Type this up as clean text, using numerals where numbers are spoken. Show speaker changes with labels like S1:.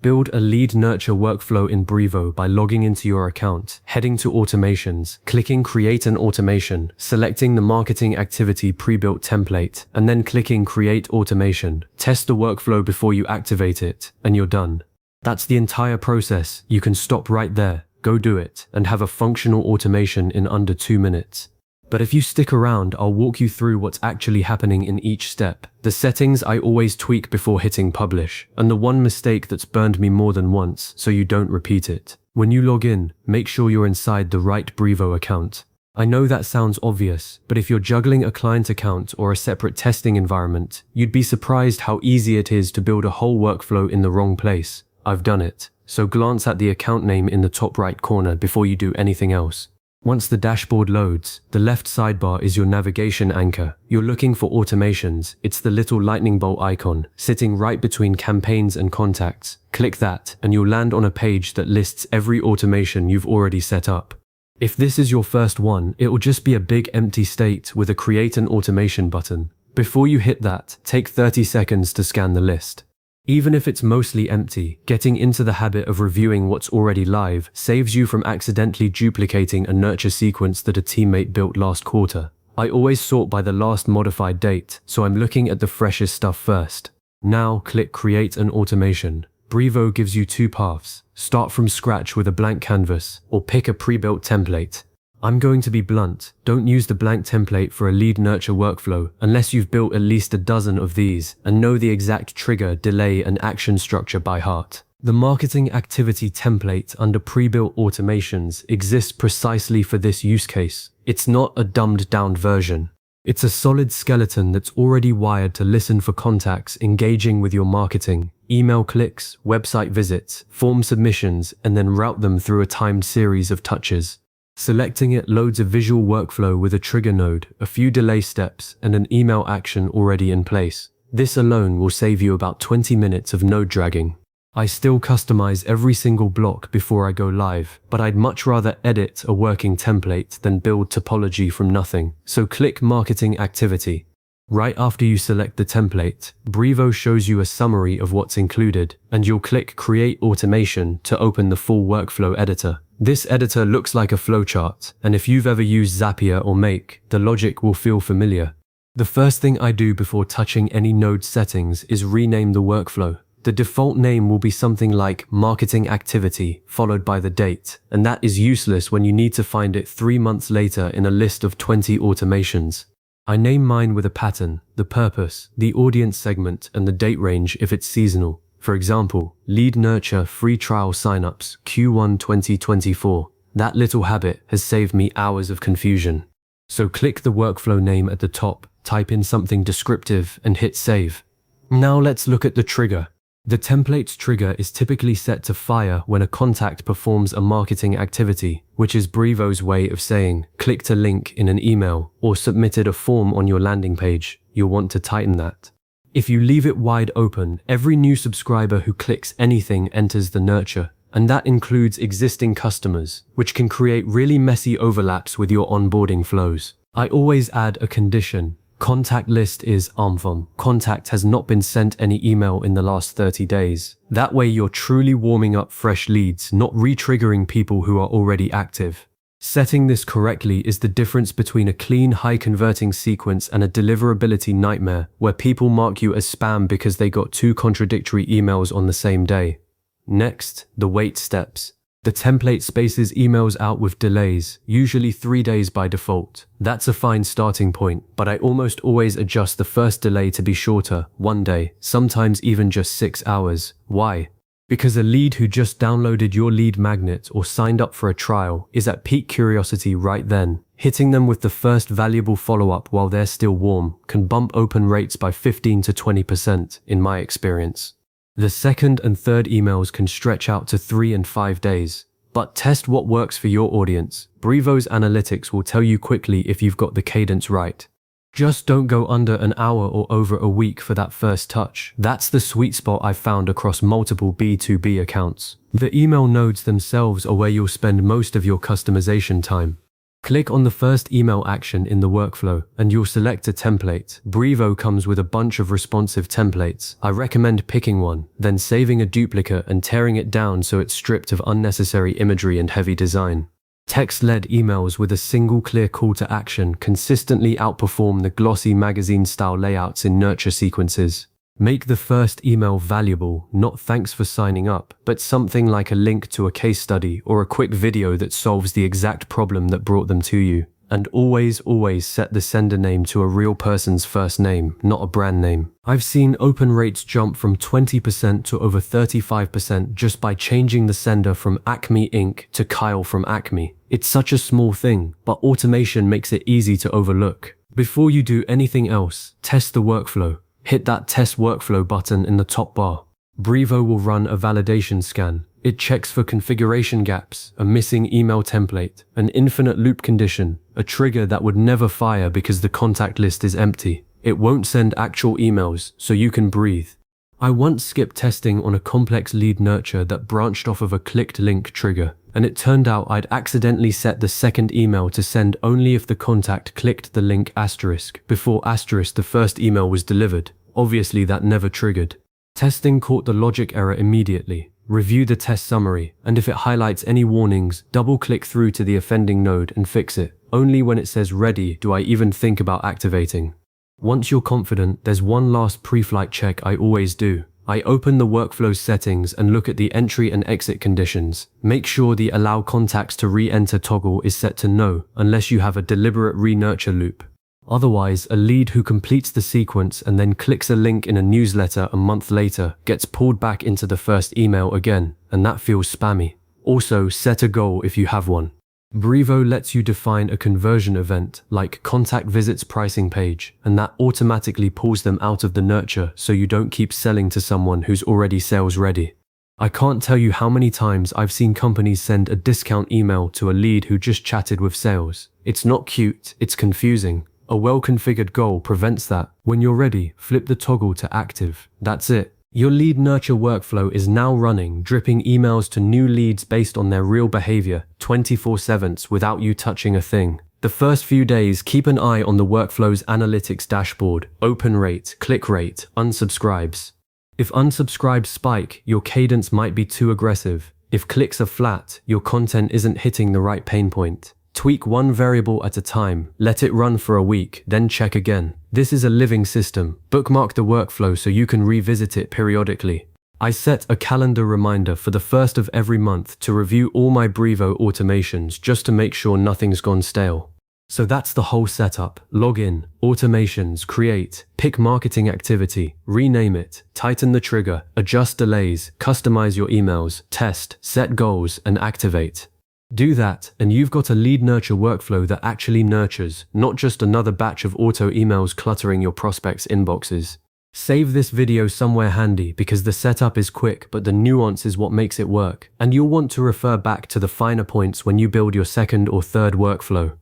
S1: Build a lead nurture workflow in Brevo by logging into your account, heading to Automations, clicking Create an Automation, selecting the Marketing Activity Pre-built template, and then clicking Create Automation. Test the workflow before you activate it, and you're done. That's the entire process. You can stop right there, go do it, and have a functional automation in under 2 minutes. But if you stick around, I'll walk you through what's actually happening in each step. The settings I always tweak before hitting publish, and the one mistake that's burned me more than once, so you don't repeat it. When you log in, make sure you're inside the right Brevo account. I know that sounds obvious, but if you're juggling a client account or a separate testing environment, you'd be surprised how easy it is to build a whole workflow in the wrong place. I've done it, so glance at the account name in the top right corner before you do anything else. Once the dashboard loads, the left sidebar is your navigation anchor. You're looking for automations. It's the little lightning bolt icon, sitting right between campaigns and contacts. Click that, and you'll land on a page that lists every automation you've already set up. If this is your first one, it will just be a big empty state with a Create an Automation button. Before you hit that, take 30 seconds to scan the list. Even if it's mostly empty, getting into the habit of reviewing what's already live saves you from accidentally duplicating a nurture sequence that a teammate built last quarter. I always sort by the last modified date, so I'm looking at the freshest stuff first. Now click Create an Automation. Brevo gives you 2 paths. Start from scratch with a blank canvas, or pick a pre-built template. I'm going to be blunt, don't use the blank template for a lead nurture workflow unless you've built at least a dozen of these and know the exact trigger, delay, and action structure by heart. The marketing activity template under pre-built automations exists precisely for this use case. It's not a dumbed down version. It's a solid skeleton that's already wired to listen for contacts engaging with your marketing, email clicks, website visits, form submissions, and then route them through a timed series of touches. Selecting it loads a visual workflow with a trigger node, a few delay steps, and an email action already in place. This alone will save you about 20 minutes of node dragging. I still customize every single block before I go live, but I'd much rather edit a working template than build topology from nothing. So click Marketing Activity. Right after you select the template, Brevo shows you a summary of what's included, and you'll click Create Automation to open the full workflow editor. This editor looks like a flowchart, and if you've ever used Zapier or Make, the logic will feel familiar. The first thing I do before touching any node settings is rename the workflow. The default name will be something like Marketing Activity, followed by the date, and that is useless when you need to find it 3 months later in a list of 20 automations. I name mine with a pattern, the purpose, the audience segment, and the date range if it's seasonal. For example, Lead Nurture Free Trial Signups, Q1 2024. That little habit has saved me hours of confusion. So click the workflow name at the top, type in something descriptive, and hit Save. Now let's look at the trigger. The template's trigger is typically set to fire when a contact performs a marketing activity, which is Brevo's way of saying, clicked a link in an email or submitted a form on your landing page. You'll want to tighten that. If you leave it wide open, every new subscriber who clicks anything enters the nurture, and that includes existing customers, which can create really messy overlaps with your onboarding flows. I always add a condition. Contact list is contact has not been sent any email in the last 30 days. That way you're truly warming up fresh leads, not re-triggering people who are already active. Setting this correctly is the difference between a clean, high-converting sequence and a deliverability nightmare where people mark you as spam because they got 2 contradictory emails on the same day. Next, the wait steps. The template spaces emails out with delays, usually 3 days by default. That's a fine starting point, but I almost always adjust the first delay to be shorter, 1 day, sometimes even just 6 hours. Why? Because a lead who just downloaded your lead magnet or signed up for a trial is at peak curiosity right then. Hitting them with the first valuable follow-up while they're still warm can bump open rates by 15 to 20% in my experience. The second and third emails can stretch out to 3 and 5 days. But test what works for your audience. Brevo's analytics will tell you quickly if you've got the cadence right. Just don't go under an hour or over a week for that first touch. That's the sweet spot I've found across multiple B2B accounts. The email nodes themselves are where you'll spend most of your customization time. Click on the first email action in the workflow and you'll select a template. Brevo comes with a bunch of responsive templates. I recommend picking one, then saving a duplicate and tearing it down so it's stripped of unnecessary imagery and heavy design. Text-led emails with a single clear call to action consistently outperform the glossy magazine-style layouts in nurture sequences. Make the first email valuable, not thanks for signing up, but something like a link to a case study or a quick video that solves the exact problem that brought them to you. And always set the sender name to a real person's first name, not a brand name. I've seen open rates jump from 20% to over 35% just by changing the sender from Acme Inc. to Kyle from Acme. It's such a small thing, but automation makes it easy to overlook. Before you do anything else, test the workflow. Hit that Test Workflow button in the top bar. Brevo will run a validation scan. It checks for configuration gaps, a missing email template, an infinite loop condition, a trigger that would never fire because the contact list is empty. It won't send actual emails, so you can breathe. I once skipped testing on a complex lead nurture that branched off of a clicked link trigger, and it turned out I'd accidentally set the second email to send only if the contact clicked the link asterisk before asterisk the first email was delivered. Obviously that never triggered. Testing caught the logic error immediately. Review the test summary, and if it highlights any warnings, double-click through to the offending node and fix it. Only when it says ready do I even think about activating. Once you're confident, there's one last pre-flight check I always do. I open the workflow settings and look at the entry and exit conditions. Make sure the allow contacts to re-enter toggle is set to no, unless you have a deliberate re-nurture loop. Otherwise, a lead who completes the sequence and then clicks a link in a newsletter a month later gets pulled back into the first email again, and that feels spammy. Also, set a goal if you have one. Brevo lets you define a conversion event, like contact visits pricing page, and that automatically pulls them out of the nurture so you don't keep selling to someone who's already sales ready. I can't tell you how many times I've seen companies send a discount email to a lead who just chatted with sales. It's not cute, it's confusing. A well-configured goal prevents that. When you're ready, flip the toggle to active. That's it. Your lead nurture workflow is now running, dripping emails to new leads based on their real behavior, 24/7 without you touching a thing. The first few days, keep an eye on the workflow's analytics dashboard, open rate, click rate, unsubscribes. If unsubscribes spike, your cadence might be too aggressive. If clicks are flat, your content isn't hitting the right pain point. Tweak one variable at a time, let it run for a week, then check again. This is a living system. Bookmark the workflow so you can revisit it periodically. I set a calendar reminder for the first of every month to review all my Brevo automations just to make sure nothing's gone stale. So that's the whole setup. Log in, automations, create, pick marketing activity, rename it, tighten the trigger, adjust delays, customize your emails, test, set goals, and activate. Do that, and you've got a lead nurture workflow that actually nurtures, not just another batch of auto emails cluttering your prospects' inboxes. Save this video somewhere handy because the setup is quick, but the nuance is what makes it work, and you'll want to refer back to the finer points when you build your second or third workflow.